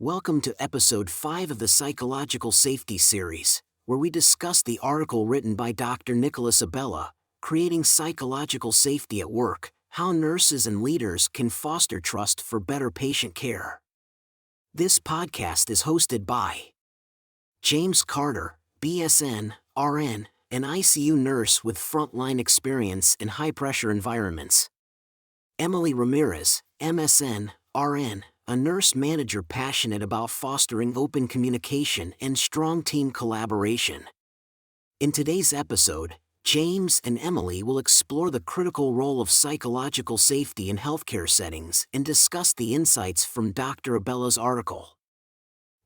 Welcome to episode 5 of the Psychological Safety series, where we discuss the article written by Dr. Nicolas Abella, Creating Psychological Safety at Work, How Nurses and Leaders Can Foster Trust for Better Patient Care. This podcast is hosted by James Carter, BSN, RN, an ICU nurse with frontline experience in high-pressure environments. Emily Ramirez, MSN, RN, a nurse manager passionate about fostering open communication and strong team collaboration. In today's episode, James and Emily will explore the critical role of psychological safety in healthcare settings and discuss the insights from Dr. Abella's article.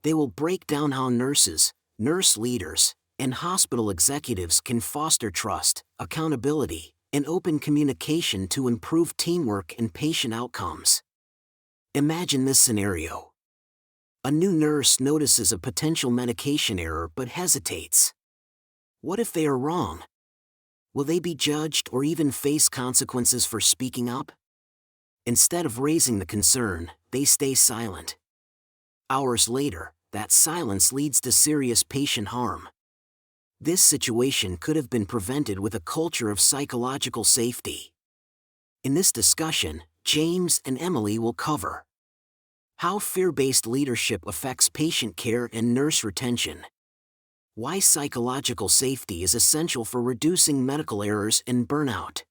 They will break down how nurses, nurse leaders, and hospital executives can foster trust, accountability, and open communication to improve teamwork and patient outcomes. Imagine this scenario. A new nurse notices a potential medication error but hesitates. What if they are wrong? Will they be judged or even face consequences for speaking up? Instead of raising the concern, they stay silent. Hours later, that silence leads to serious patient harm. This situation could have been prevented with a culture of psychological safety. In this discussion, James and Emily will cover how fear-based leadership affects patient care and nurse retention, why psychological safety is essential for reducing medical errors and burnout,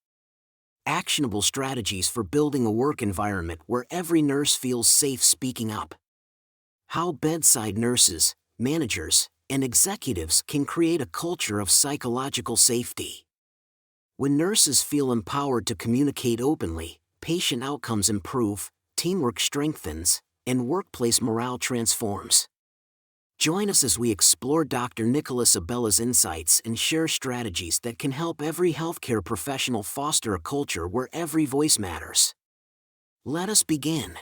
actionable strategies for building a work environment where every nurse feels safe speaking up, how bedside nurses, managers, and executives can create a culture of psychological safety. When nurses feel empowered to communicate openly, patient outcomes improve, teamwork strengthens, and workplace morale transforms. Join us as we explore Dr. Nicolas Abella's insights and share strategies that can help every healthcare professional foster a culture where every voice matters. Let us begin.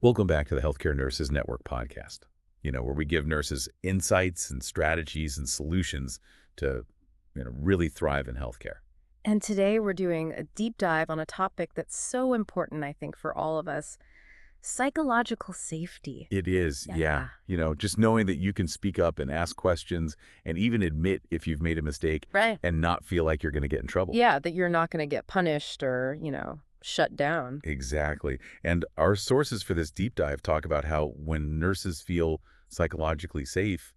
Welcome back to the Healthcare Nurses Network podcast, where we give nurses insights and strategies and solutions to really thrive in healthcare. And today we're doing a deep dive on a topic that's so important, I think, for all of us. Psychological safety. It is, yeah. Just knowing that you can speak up and ask questions and even admit if you've made a mistake, Right. And not feel like you're going to get in trouble. Yeah, that you're not going to get punished or, shut down. Exactly. And our sources for this deep dive talk about how when nurses feel psychologically safe,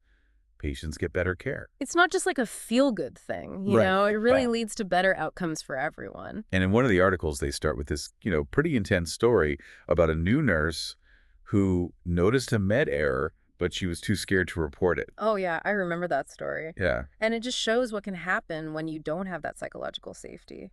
patients get better care. It's not just like a feel-good thing, Right. It really Right. leads to better outcomes for everyone. And in one of the articles, they start with this, pretty intense story about a new nurse who noticed a med error, but she was too scared to report it. Oh, yeah, I remember that story. Yeah. And it just shows what can happen when you don't have that psychological safety.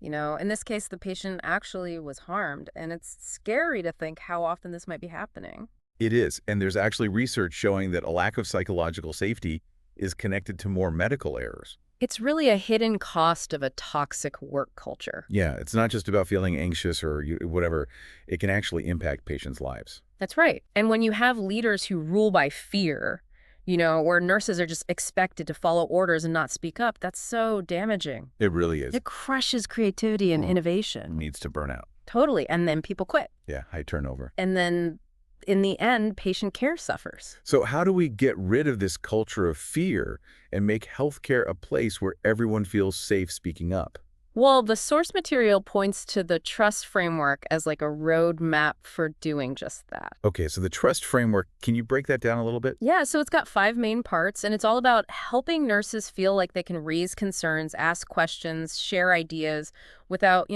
In this case, the patient actually was harmed, and it's scary to think how often this might be happening. It is. And there's actually research showing that a lack of psychological safety is connected to more medical errors. It's really a hidden cost of a toxic work culture. Yeah, it's not just about feeling anxious or whatever. It can actually impact patients' lives. That's right. And when you have leaders who rule by fear, where nurses are just expected to follow orders and not speak up, that's so damaging. It really is. It crushes creativity and It innovation. needs to burn out. Totally. And then people quit. Yeah, high turnover. And then in the end, patient care suffers. So how do we get rid of this culture of fear and make healthcare a place where everyone feels safe speaking up? Well, the source material points to the trust framework as like a roadmap for doing just that. Okay, so the trust framework, can you break that down a little bit? Yeah, so it's got 5 main parts, and it's all about helping nurses feel like they can raise concerns, ask questions, share ideas without,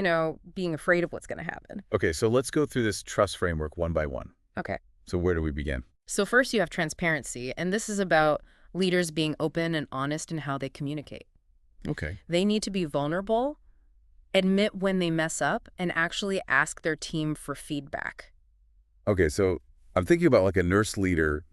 being afraid of what's going to happen. Okay, so let's go through this trust framework one by one. Okay. So where do we begin? So first you have transparency, and this is about leaders being open and honest in how they communicate. Okay. They need to be vulnerable, admit when they mess up, and actually ask their team for feedback. Okay, so I'm thinking about like a nurse leader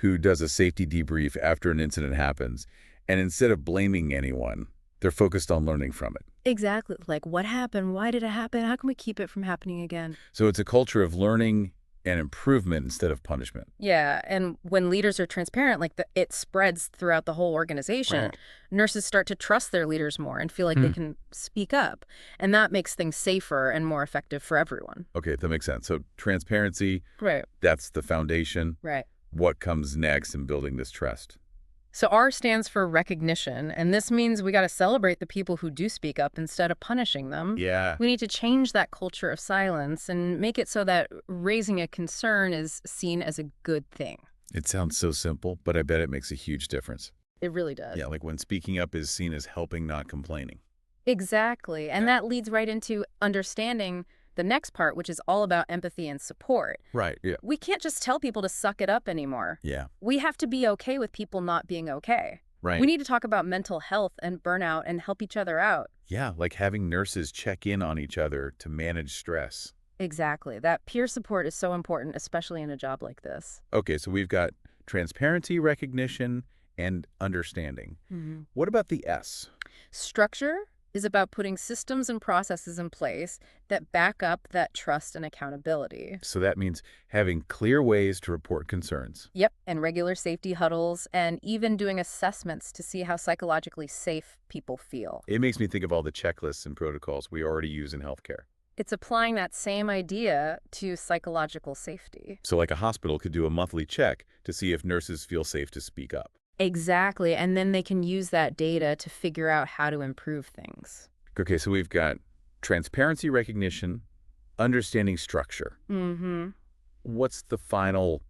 who does a safety debrief after an incident happens, and instead of blaming anyone, they're focused on learning from it. Exactly. Like, what happened? Why did it happen? How can we keep it from happening again? So it's a culture of learning And improvement instead of punishment. Yeah, and when leaders are transparent, it spreads throughout the whole organization. Right. Nurses start to trust their leaders more and feel like they can speak up, and that makes things safer and more effective for everyone. Okay, that makes sense. So transparency, Right. that's the foundation. Right. What comes next in building this trust? So R stands for recognition, and this means we got to celebrate the people who do speak up instead of punishing them. Yeah. We need to change that culture of silence and make it so that raising a concern is seen as a good thing. It sounds so simple, but I bet it makes a huge difference. It really does. Yeah, like when speaking up is seen as helping, not complaining. Exactly. And that leads right into understanding the next part, which is all about empathy and support. Right, yeah. We can't just tell people to suck it up anymore. Yeah. We have to be okay with people not being okay. Right. We need to talk about mental health and burnout and help each other out. Yeah, like having nurses check in on each other to manage stress. Exactly. That peer support is so important, especially in a job like this. Okay, so we've got transparency, recognition, and understanding. What about the S? Structure is about putting systems and processes in place that back up that trust and accountability. So that means having clear ways to report concerns. Yep, and regular safety huddles, and even doing assessments to see how psychologically safe people feel. It makes me think of all the checklists and protocols we already use in healthcare. It's applying that same idea to psychological safety. So like a hospital could do a monthly check to see if nurses feel safe to speak up. Exactly, and then they can use that data to figure out how to improve things. Okay, so we've got transparency, recognition, understanding structure. What's the final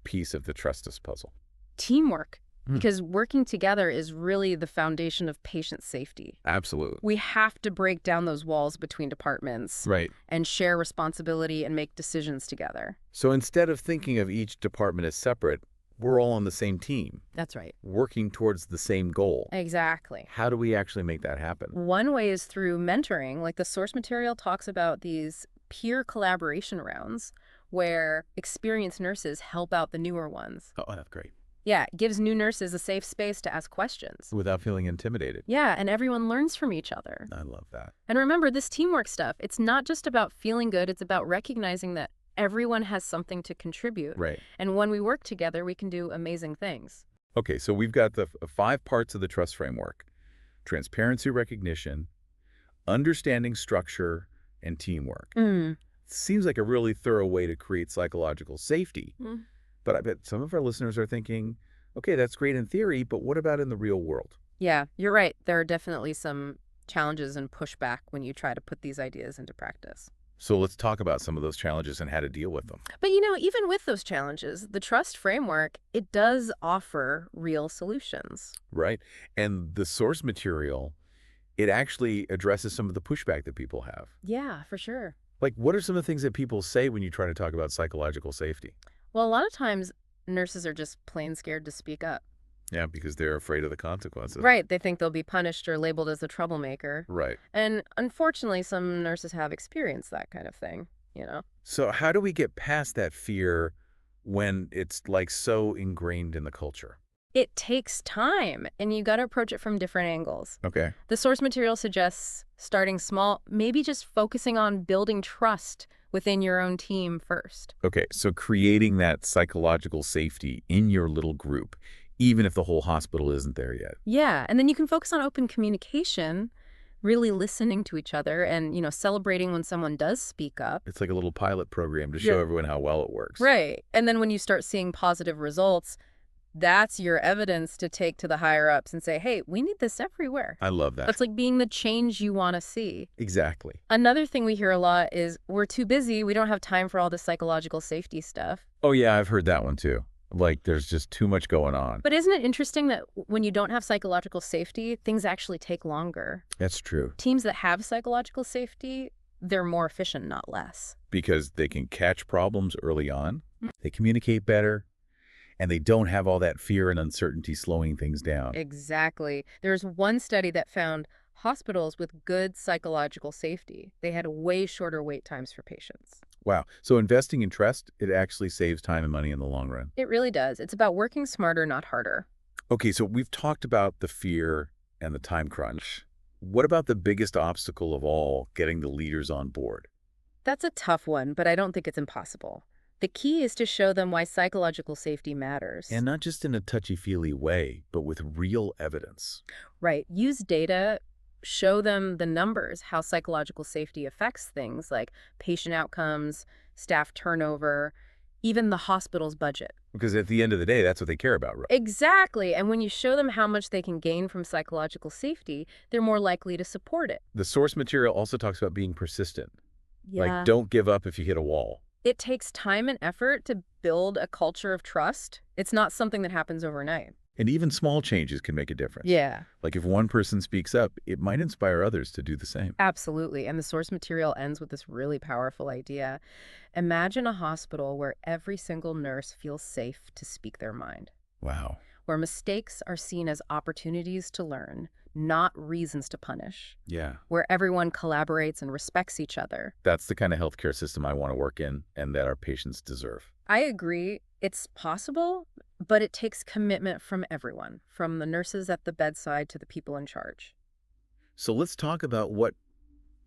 piece of the trust puzzle? Teamwork, because working together is really the foundation of patient safety. Absolutely. We have to break down those walls between departments Right. and share responsibility and make decisions together. So instead of thinking of each department as separate, we're all on the same team, That's right. working towards the same goal. Exactly. How do we actually make that happen? One way is through mentoring. Like the source material talks about these peer collaboration rounds where experienced nurses help out the newer ones. Oh, that's great. Yeah, it gives new nurses a safe space to ask questions. Without feeling intimidated. Yeah, and everyone learns from each other. I love that. And remember, this teamwork stuff, it's not just about feeling good, it's about recognizing that everyone has something to contribute. Right. And when we work together, we can do amazing things. Okay, so we've got the 5 parts of the trust framework: transparency, recognition, understanding structure, and teamwork. Seems like a really thorough way to create psychological safety. But I bet some of our listeners are thinking, okay, that's great in theory, but what about in the real world? Yeah, you're right. There are definitely some challenges and pushback when you try to put these ideas into practice. So let's talk about some of those challenges and how to deal with them. But even with those challenges, the trust framework, it does offer real solutions. Right. And the source material, it actually addresses some of the pushback that people have. Yeah, for sure. Like, what are some of the things that people say when you try to talk about psychological safety? Well, a lot of times nurses are just plain scared to speak up. Yeah, because they're afraid of the consequences. Right. They think they'll be punished or labeled as a troublemaker. Right. And unfortunately, some nurses have experienced that kind of thing, So how do we get past that fear when it's like so ingrained in the culture? It takes time, and you got to approach it from different angles. Okay. The source material suggests starting small, maybe just focusing on building trust within your own team first. Okay, so creating that psychological safety in your little group, even if the whole hospital isn't there yet. Yeah, and then you can focus on open communication, really listening to each other and, celebrating when someone does speak up. It's like a little pilot program to show everyone how well it works. Right. And then when you start seeing positive results, that's your evidence to take to the higher ups and say, hey, we need this everywhere. I love that. That's like being the change you want to see. Exactly. Another thing we hear a lot is we're too busy. We don't have time for all this psychological safety stuff. Oh, yeah, I've heard that one too. Like, there's just too much going on. But isn't it interesting that when you don't have psychological safety, things actually take longer? That's true. Teams that have psychological safety, they're more efficient, not less. Because they can catch problems early on, they communicate better, and they don't have all that fear and uncertainty slowing things down. Exactly. There's one study that found hospitals with good psychological safety, they had way shorter wait times for patients. Wow. So investing in trust, it actually saves time and money in the long run. It really does. It's about working smarter, not harder. Okay, so we've talked about the fear and the time crunch. What about the biggest obstacle of all, getting the leaders on board? That's a tough one, but I don't think it's impossible. The key is to show them why psychological safety matters. And not just in a touchy-feely way, but with real evidence. Right. Use data, show them the numbers, how psychological safety affects things like patient outcomes, staff turnover, even the hospital's budget. Because at the end of the day, that's what they care about, right? Exactly. And when you show them how much they can gain from psychological safety, they're more likely to support it. The source material also talks about being persistent. Yeah. Like, don't give up if you hit a wall. It takes time and effort to build a culture of trust. It's not something that happens overnight. And even small changes can make a difference. Yeah. Like if one person speaks up, it might inspire others to do the same. Absolutely. And the source material ends with this really powerful idea. Imagine a hospital where every single nurse feels safe to speak their mind, Wow. where mistakes are seen as opportunities to learn, not reasons to punish, Yeah. where everyone collaborates and respects each other. That's the kind of healthcare system I want to work in and that our patients deserve. I agree. It's possible, but it takes commitment from everyone, from the nurses at the bedside to the people in charge. So let's talk about what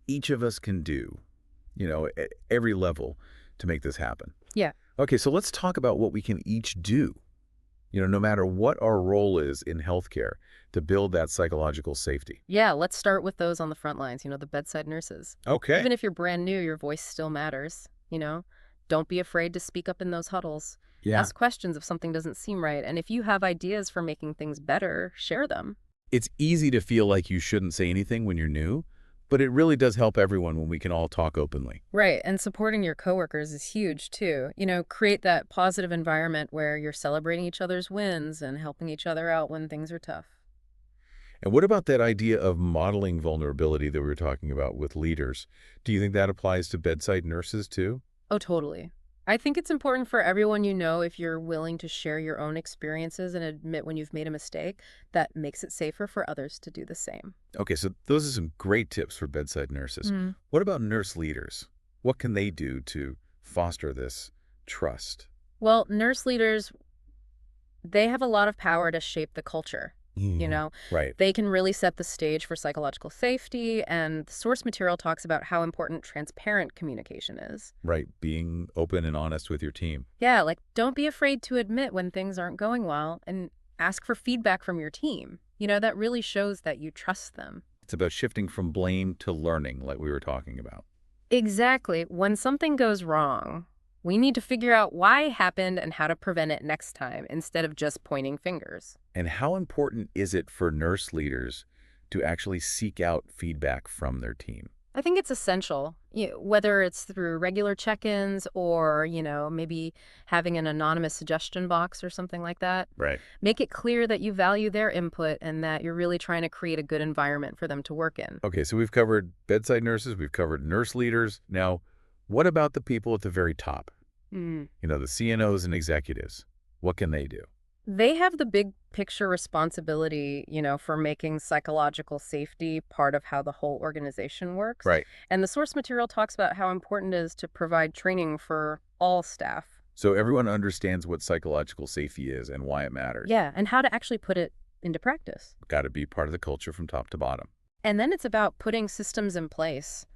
each of us can do, at every level to make this happen. Yeah. Okay, so let's talk about what we can each do, no matter what our role is in healthcare to build that psychological safety. Yeah, let's start with those on the front lines, the bedside nurses. Okay. Even if you're brand new, your voice still matters. Don't be afraid to speak up in those huddles. Yeah. Ask questions if something doesn't seem right. And if you have ideas for making things better, share them. It's easy to feel like you shouldn't say anything when you're new, but it really does help everyone when we can all talk openly. Right. And supporting your coworkers is huge, too. Create that positive environment where you're celebrating each other's wins and helping each other out when things are tough. And what about that idea of modeling vulnerability that we were talking about with leaders? Do you think that applies to bedside nurses too? Oh, totally. I think it's important for everyone if you're willing to share your own experiences and admit when you've made a mistake. That makes it safer for others to do the same. Okay, so those are some great tips for bedside nurses. What about nurse leaders? What can they do to foster this trust? Well, nurse leaders, they have a lot of power to shape the culture. Right. They can really set the stage for psychological safety, and the source material talks about how important transparent communication is. Right, being open and honest with your team. Yeah, like don't be afraid to admit when things aren't going well and ask for feedback from your team. That really shows that you trust them. It's about shifting from blame to learning, like we were talking about. Exactly. When something goes wrong, we need to figure out why it happened and how to prevent it next time instead of just pointing fingers. And how important is it for nurse leaders to actually seek out feedback from their team? I think it's essential, whether it's through regular check-ins or, maybe having an anonymous suggestion box or something like that. Right. Make it clear that you value their input and that you're really trying to create a good environment for them to work in. Okay, so we've covered bedside nurses, we've covered nurse leaders. Now, what about the people at the very top? The CNOs and executives. What can they do? They have the big picture responsibility, for making psychological safety part of how the whole organization works. Right. And the source material talks about how important it is to provide training for all staff. So everyone understands what psychological safety is and why it matters. Yeah, and how to actually put it into practice. Got to be part of the culture from top to bottom. And then it's about putting systems in place,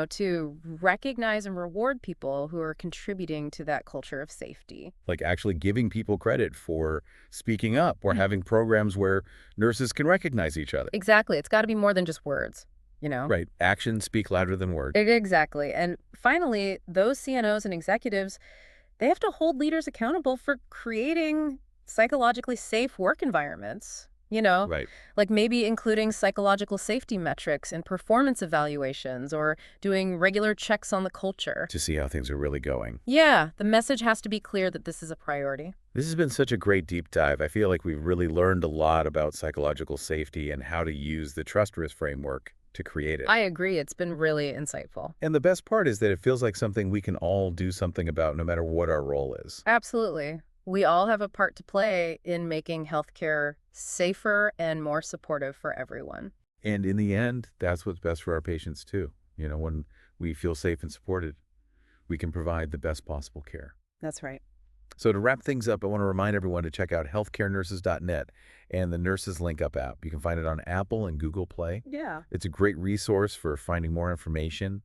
to recognize and reward people who are contributing to that culture of safety. Like actually giving people credit for speaking up or having programs where nurses can recognize each other. Exactly. It's got to be more than just words, Right. Actions speak louder than words. Exactly. And finally, those CNOs and executives, they have to hold leaders accountable for creating psychologically safe work environments. Right. Like maybe including psychological safety metrics and performance evaluations or doing regular checks on the culture. To see how things are really going. Yeah, the message has to be clear that this is a priority. This has been such a great deep dive. I feel like we've really learned a lot about psychological safety and how to use the trust risk framework to create it. I agree. It's been really insightful. And the best part is that it feels like something we can all do something about no matter what our role is. Absolutely. We all have a part to play in making healthcare safer and more supportive for everyone. And in the end, that's what's best for our patients too. When we feel safe and supported, we can provide the best possible care. That's right. So to wrap things up, I want to remind everyone to check out healthcarenurses.net and the Nurses Link Up app. You can find it on Apple and Google Play. Yeah. It's a great resource for finding more information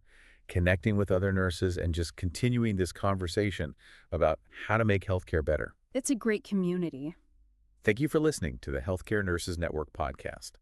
connecting with other nurses, and just continuing this conversation about how to make healthcare better. It's a great community. Thank you for listening to the Healthcare Nurses Network podcast.